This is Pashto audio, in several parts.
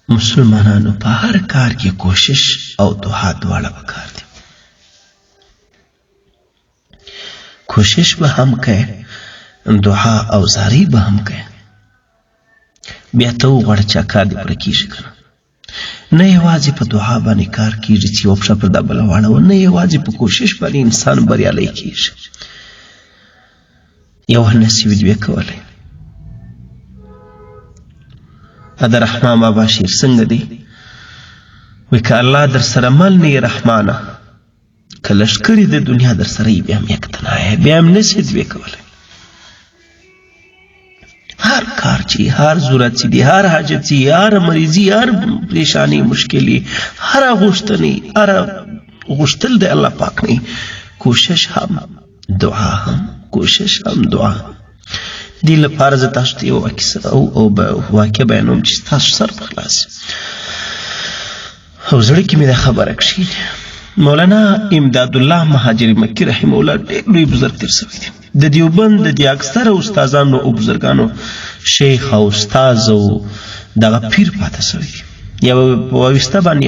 مسلمانانو په هر کار کې کوشش او دعا دواړه پکار دي. کوشش به هم کوي، دعا او زاری به هم کوي. بیا ته وغواړه چې کار دې پوره کېږي که نه یوازې په دعا باندې کار کېږي چې یوه پښه پر دا بله واړوه، نه یوازې په کوشش باندې انسان بریالی کېږي. یو نصیب دوی کولی. د رحمان بابا شعر څنګه دی؟ وایي که الله در سره مل نه یې رحمانه، که لښکرې د دنیا در سره یې بیا هم یک تنایه، بیا هم نشي دوی کولی. هر کار چې هر ضرورت چې دی، هر حاجت چې هر مریضي، هر پریشانی مشکلی، هر غوښتنې، هر غوښتل د الله پاک نه، کوشش هم دعا هم، کوشش هم دعا هم. دې لپاره زه تاسو ته یو واقع بیانوم چې تاسو سر په خلاص او زړه کې مې دا خبره کښېني. مولانا امداد الله مهاجر مکی رحمه الله ډېر لوی بزرګ تېر شوی دی. د دیوبند د دې اکثره استادانو او بزرګانو شیخ او استاذ او دغه پیر پاته شوی دی، یا وایسته باندې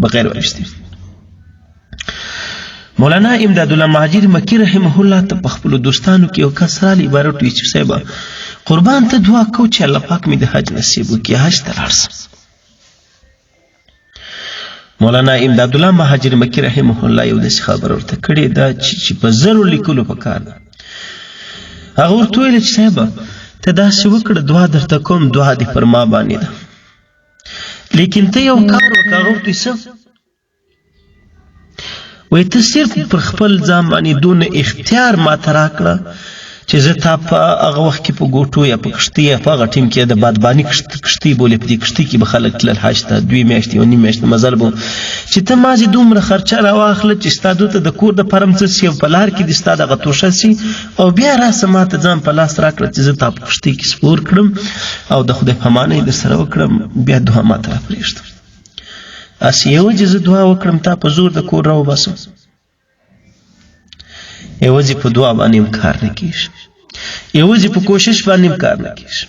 بغیر وایستې. مولانا امداد الله مهاجر مکی رحمه الله ته په خپلو دوستانو کې یو کس رالی عبارت وایي چې صاحبه قربان ته دعا کو چې الله پاک مې د حج نصیب وکړي، حج ته لاړ شم. مولانا امداد الله مهاجر مکی رحمه الله یو داسې خبره ورته کړې ده چې په زرو لیکلو پکار ده. هغه ورته ویل چې صاحبه ته داسې وکړه، دعا درته کوم، دعا دې پر ما باندې ده، لیکن ته یو کار وکړه. هغه ورته څه وایي؟ ته صرف پر خپل ځان باندې دونه اختیار ما ته راکړه چې زه تا په هغه وخت کې په ګوټو یا په کښتۍ یا په هغه ټیم کې د بادباني کښتۍ بولې، په دې کښتۍ کې به خلک تلل حج ته 2 میاشتې او 1.5 میاشتې مزل به چې ته مازې دومره خرچه راواخله چې ستا دوته د کور د پاره څه شي او په لار کې دې ستا دغه توشه شي، او بیا راسه ما ته ځان په لاس راکړه چې زه تا په کښتۍ کې سپور کړم او د خدای په امان یې درسره وکړم، بیا دعا ما ته راپرېږده. هسې یوازې زه دعا وکړم تا په زور د کور راوباسم، یوازې په دعا باندې هم کار نه کېږي، یوازې په کوشش باندې هم کار نه کېږي.